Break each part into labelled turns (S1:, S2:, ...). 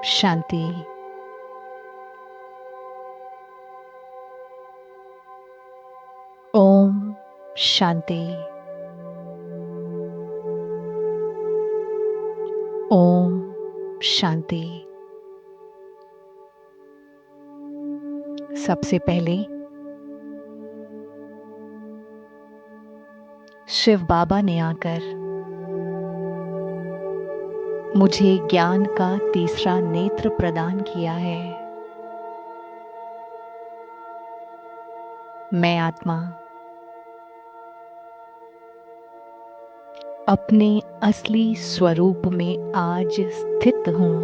S1: शांति। ओम शांति। ओम शांति। सबसे पहले शिव बाबा ने आकर मुझे ज्ञान का तीसरा नेत्र प्रदान किया है। मैं आत्मा अपने असली स्वरूप में आज स्थित हूँ।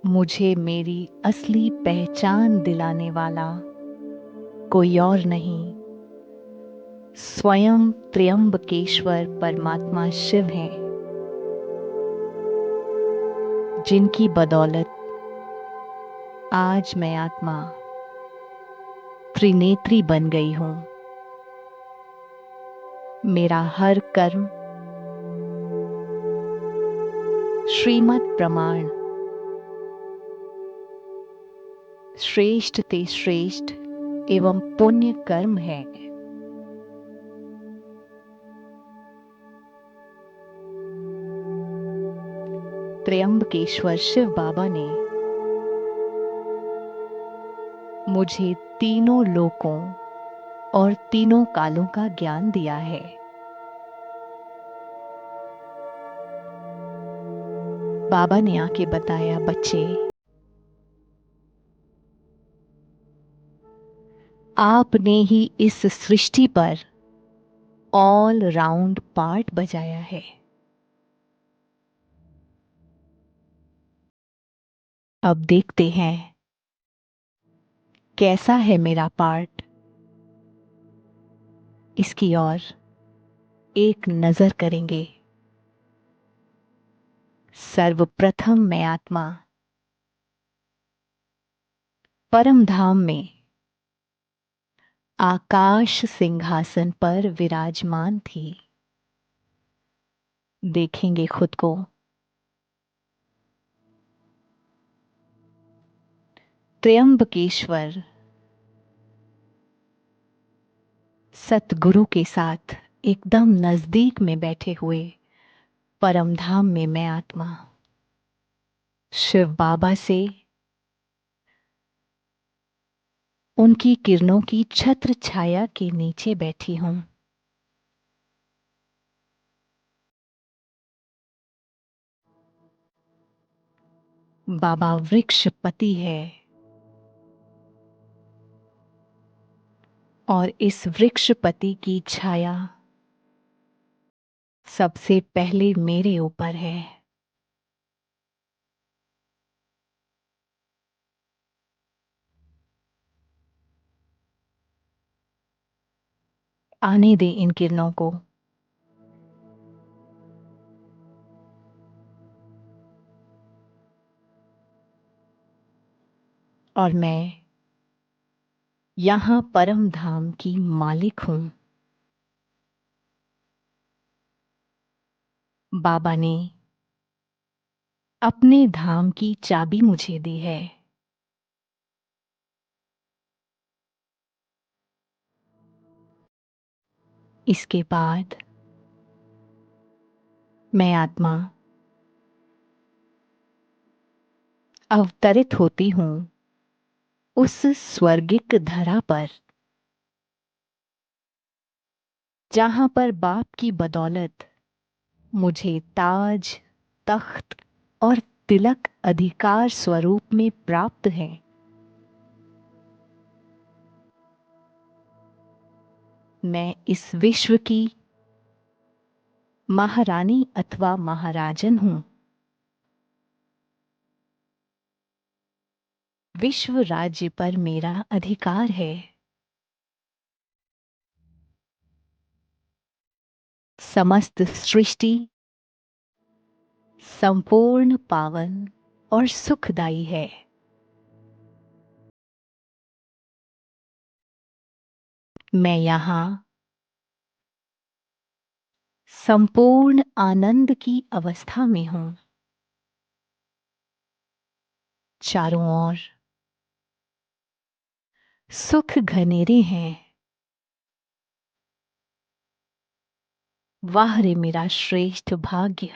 S1: मुझे मेरी असली पहचान दिलाने वाला कोई और नहीं, स्वयं त्र्यंबकेश्वर परमात्मा शिव हैं, जिनकी बदौलत आज मैं आत्मा त्रिनेत्री बन गई हूँ। मेरा हर कर्म श्रीमत प्रमाण श्रेष्ठ ते श्रेष्ठ एवं पुण्य कर्म है। त्र्यंबकेश्वर शिव बाबा ने मुझे तीनों लोकों और तीनों कालों का ज्ञान दिया है। बाबा ने आके बताया, बच्चे, आपने ही इस सृष्टि पर ऑल राउंड पार्ट बजाया है। अब देखते हैं कैसा है मेरा पार्ट। इसकी ओर एक नजर करेंगे। सर्वप्रथम मैं आत्मा परम धाम में आकाश सिंहासन पर विराजमान थी। देखेंगे खुद को। त्र्यंबकेश्वर सतगुरु के साथ एकदम नजदीक में बैठे हुए परम धाम में मैं आत्मा शिव बाबा से उनकी किरणों की छत्र छाया के नीचे बैठी हूं। बाबा वृक्षपति है और इस वृक्षपति की छाया सबसे पहले मेरे ऊपर है। आने दे इन किरणों को। और मैं यहां परम धाम की मालिक हूं। बाबा ने अपने धाम की चाबी मुझे दी है। इसके बाद मैं आत्मा अवतरित होती हूं उस स्वर्गिक धरा पर, जहां पर बाप की बदौलत मुझे ताज, तख्त और तिलक अधिकार स्वरूप में प्राप्त है। मैं इस विश्व की महारानी अथवा महाराजन हूं। विश्व राज्य पर मेरा अधिकार है। समस्त सृष्टि संपूर्ण पावन और सुखदायी है। मैं यहां संपूर्ण आनंद की अवस्था में हूं। चारों ओर सुख घनेरे हैं। वाह रे मेरा श्रेष्ठ भाग्य।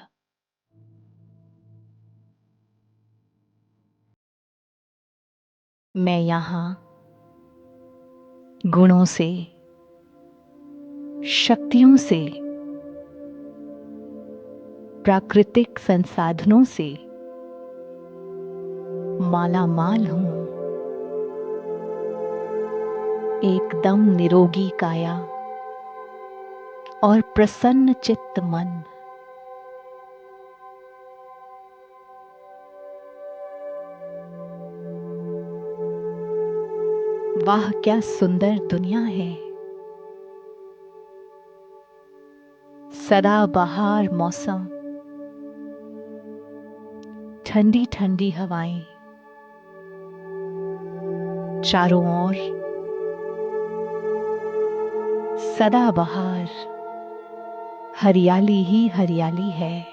S1: मैं यहाँ गुणों से, शक्तियों से, प्राकृतिक संसाधनों से माला माल हूं। एकदम निरोगी काया और प्रसन्न चित्त मन। वाह क्या सुंदर दुनिया है। सदा बहार मौसम, ठंडी ठंडी हवाएं, चारों ओर सदा बहार, हरियाली ही हरियाली है।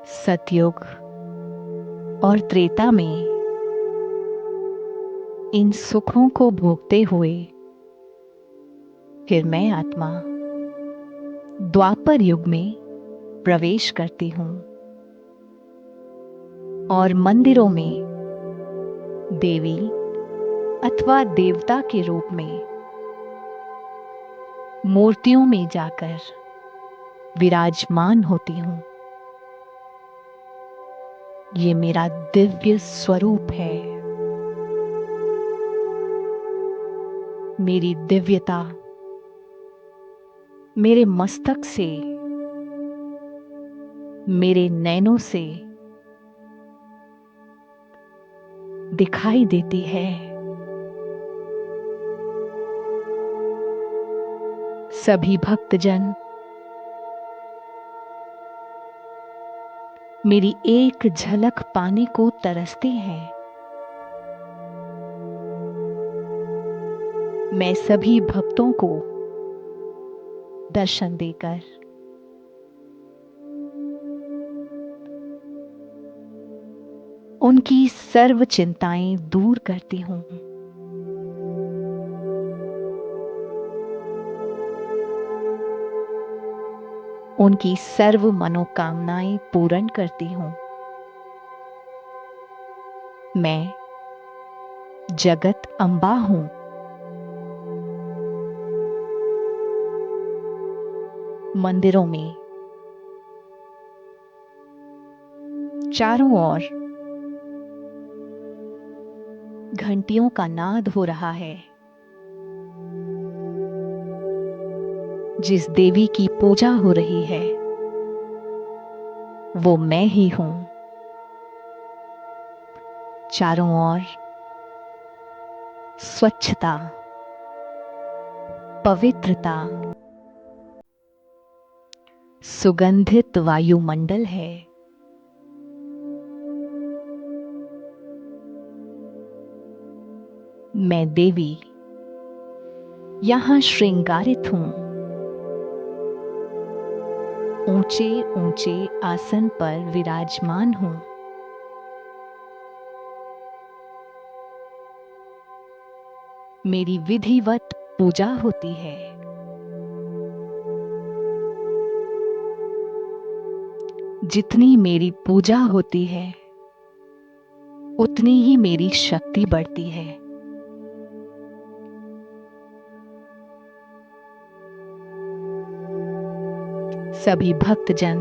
S1: सतयुग और त्रेता में इन सुखों को भोगते हुए फिर मैं आत्मा द्वापर युग में प्रवेश करती हूं और मंदिरों में देवी अथवा देवता के रूप में मूर्तियों में जाकर विराजमान होती हूं। ये मेरा दिव्य स्वरूप है। मेरी दिव्यता मेरे मस्तक से, मेरे नैनों से दिखाई देती है। सभी भक्तजन मेरी एक झलक पाने को तरसते हैं। मैं सभी भक्तों को दर्शन देकर उनकी सर्व चिंताएं दूर करती हूं। उनकी सर्व मनोकामनाएं पूर्ण करती हूं। मैं जगत अम्बा हूं। मंदिरों में चारों ओर घंटियों का नाद हो रहा है। जिस देवी की पूजा हो रही है वो मैं ही हूं। चारों ओर स्वच्छता, पवित्रता, सुगंधित वायुमंडल है। मैं देवी यहां श्रृंगारित हूं। ऊंचे ऊंचे आसन पर विराजमान हूं। मेरी विधिवत पूजा होती है। जितनी मेरी पूजा होती है उतनी ही मेरी शक्ति बढ़ती है। सभी भक्तजन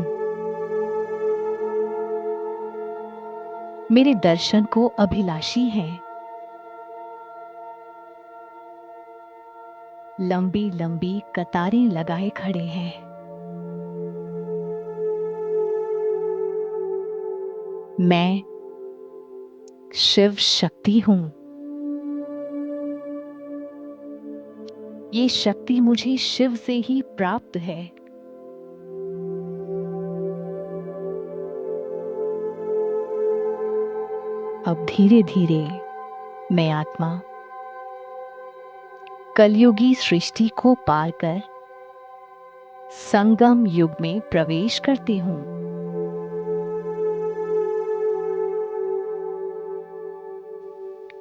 S1: मेरे दर्शन को अभिलाषी हैं। लंबी लंबी कतारें लगाए खड़े हैं। मैं शिव शक्ति हूं। ये शक्ति मुझे शिव से ही प्राप्त है। अब धीरे धीरे मैं आत्मा कलयुगी सृष्टि को पार कर संगम युग में प्रवेश करती हूँ।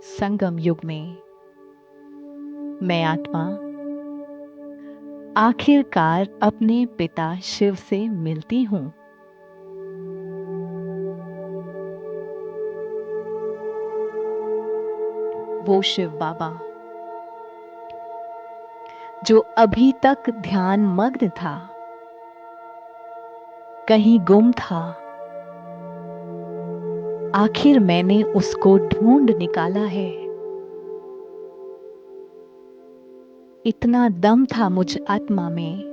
S1: संगम युग में मैं आत्मा आखिरकार अपने पिता शिव से मिलती हूँ। वो शिव बाबा जो अभी तक ध्यान मग्न था, कहीं गुम था, आखिर मैंने उसको ढूंढ निकाला है। इतना दम था मुझ आत्मा में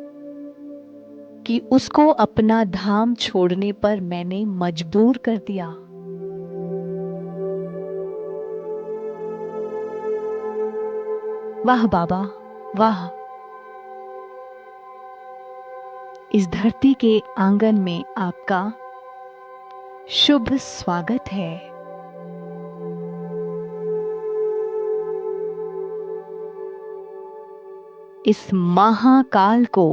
S1: कि उसको अपना धाम छोड़ने पर मैंने मजबूर कर दिया। वाह बाबा वाह, इस धरती के आंगन में आपका शुभ स्वागत है। इस महाकाल को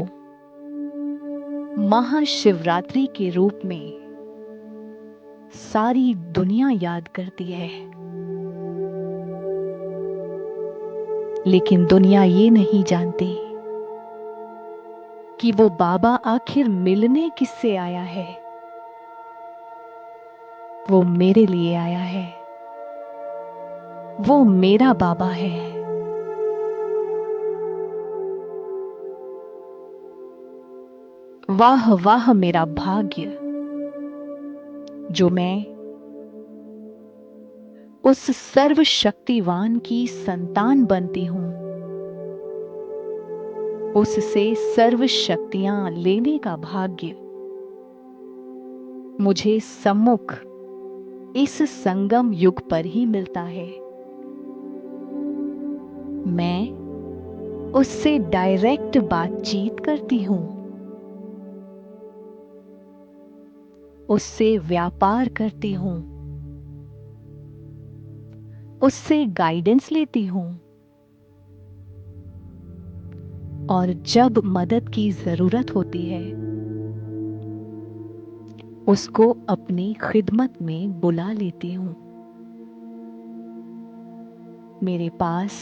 S1: महाशिवरात्रि के रूप में सारी दुनिया याद करती है, लेकिन दुनिया ये नहीं जानती कि वो बाबा आखिर मिलने किससे आया है। वो मेरे लिए आया है, वो मेरा बाबा है। वाह वाह मेरा भाग्य, जो मैं उस सर्वशक्तिवान की संतान बनती हूं, उससे सर्व शक्तियां लेने का भाग्य मुझे सम्मुख इस संगम युग पर ही मिलता है। मैं उससे डायरेक्ट बातचीत करती हूं, उससे व्यापार करती हूं, उससे गाइडेंस लेती हूं, और जब मदद की जरूरत होती है उसको अपनी खिदमत में बुला लेती हूं। मेरे पास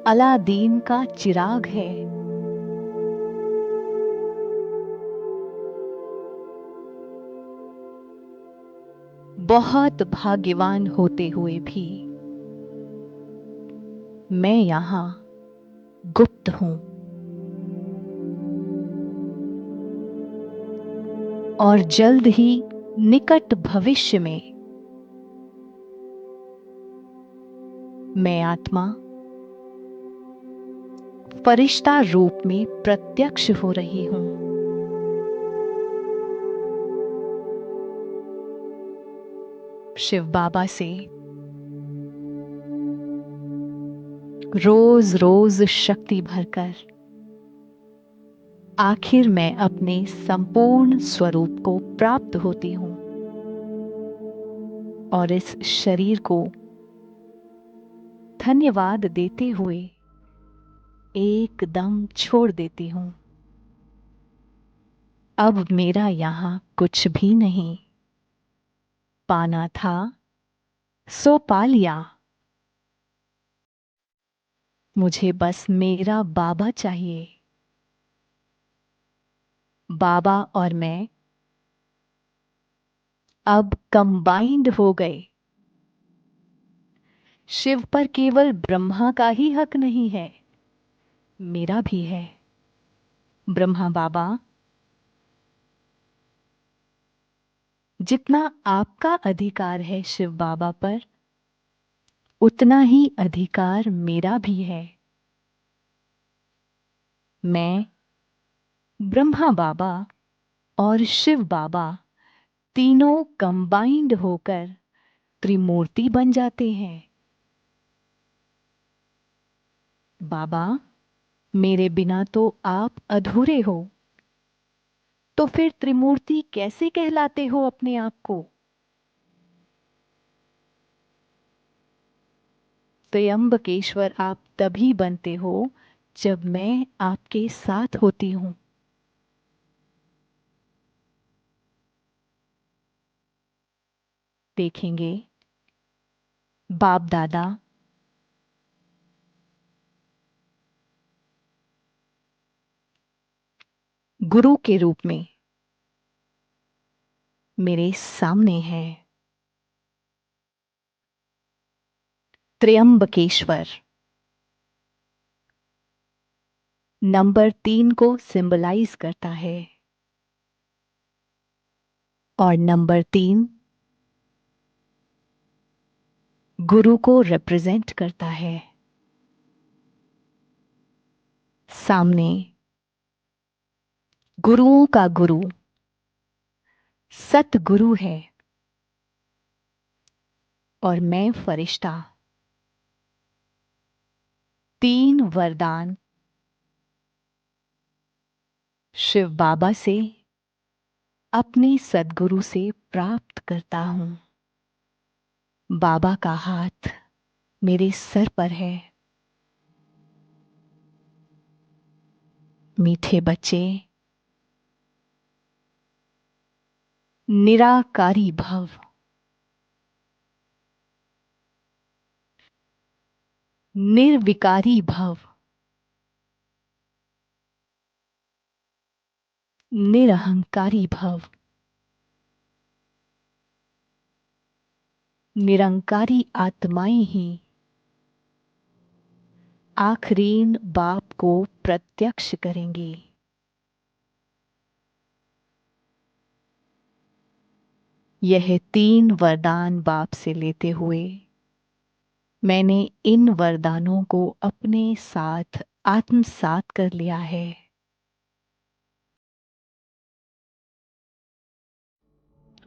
S1: अलादीन का चिराग है, बहुत भाग्यवान होते हुए भी मैं यहां गुप्त हूं, और जल्द ही निकट भविष्य में मैं आत्मा फरिश्ता रूप में प्रत्यक्ष हो रही हूं। शिव बाबा से रोज रोज शक्ति भरकर आखिर मैं अपने संपूर्ण स्वरूप को प्राप्त होती हूं, और इस शरीर को धन्यवाद देते हुए एकदम छोड़ देती हूं। अब मेरा यहां कुछ भी नहीं, पाना था सो पा लिया। मुझे बस मेरा बाबा चाहिए। बाबा और मैं अब कंबाइंड हो गए। शिव पर केवल ब्रह्मा का ही हक नहीं है, मेरा भी है। ब्रह्मा बाबा, जितना आपका अधिकार है शिव बाबा पर, उतना ही अधिकार मेरा भी है। मैं, ब्रह्मा बाबा और शिव बाबा तीनों कंबाइंड होकर त्रिमूर्ति बन जाते हैं। बाबा, मेरे बिना तो आप अधूरे हो, तो फिर त्रिमूर्ति कैसे कहलाते हो अपने आप को? त्र्यंबकेश्वर आप तभी बनते हो जब मैं आपके साथ होती हूं। देखेंगे बाप दादा गुरु के रूप में मेरे सामने है। त्र्यंबकेश्वर नंबर 3 को सिंबलाइज करता है और नंबर 3 गुरु को रिप्रेजेंट करता है। सामने गुरुओं का गुरु सतगुरु है और मैं फरिश्ता। 3 वरदान शिव बाबा से अपने सदगुरु से प्राप्त करता हूं। बाबा का हाथ मेरे सर पर है। मीठे बच्चे निराकारी भव, निर्विकारी भव, निरहंकारी भव, निरंकारी आत्माएं ही आखरीन बाप को प्रत्यक्ष करेंगी। यह 3 वरदान बाप से लेते हुए मैंने इन वरदानों को अपने साथ आत्मसात कर लिया है।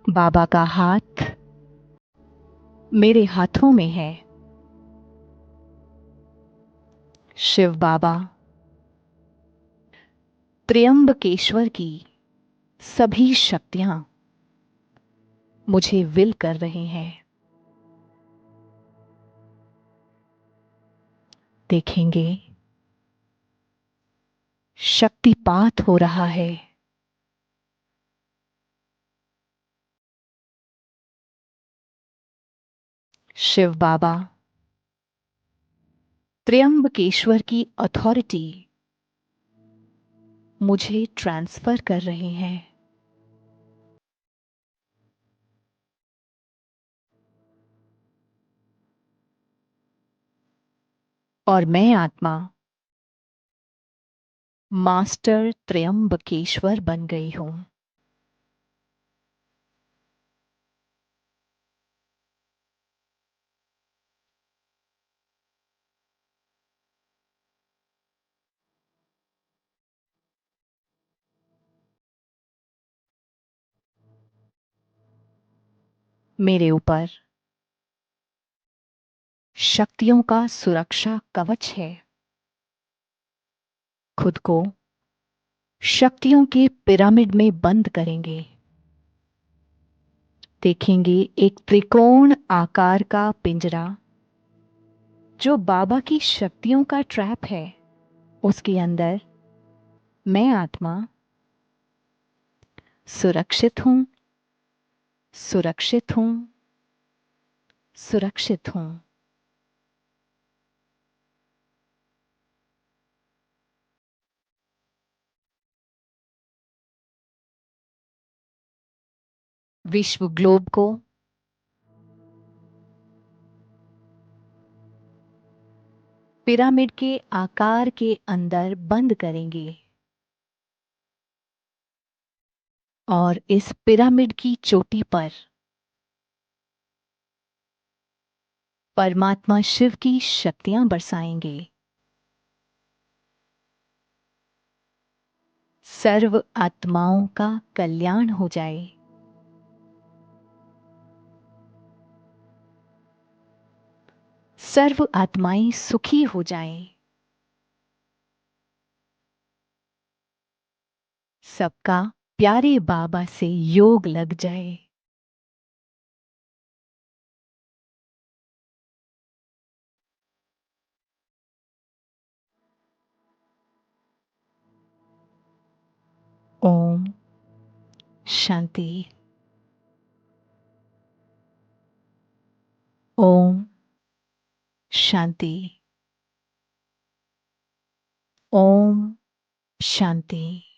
S1: बाबा का हाथ मेरे हाथों में है। शिव बाबा त्र्यंबकेश्वर की सभी शक्तियां मुझे विल कर रहे हैं। देखेंगे शक्तिपात हो रहा है। शिव बाबा त्र्यंबकेश्वर की अथॉरिटी मुझे ट्रांसफर कर रहे हैं। और मैं आत्मा मास्टर त्र्यंबकेश्वर बन गई हूं। मेरे ऊपर शक्तियों का सुरक्षा कवच है। खुद को शक्तियों के पिरामिड में बंद करेंगे। देखेंगे एक त्रिकोण आकार का पिंजरा जो बाबा की शक्तियों का ट्रैप है। उसके अंदर मैं आत्मा सुरक्षित हूं, सुरक्षित हूं, सुरक्षित हूं। विश्व ग्लोब को पिरामिड के आकार के अंदर बंद करेंगे और इस पिरामिड की चोटी पर परमात्मा शिव की शक्तियां बरसाएंगे। सर्व आत्माओं का कल्याण हो जाए। सर्व आत्माएं सुखी हो जाएं। सबका प्यारे बाबा से योग लग जाए। ओम शांति। ओम शांति। ओम शांति।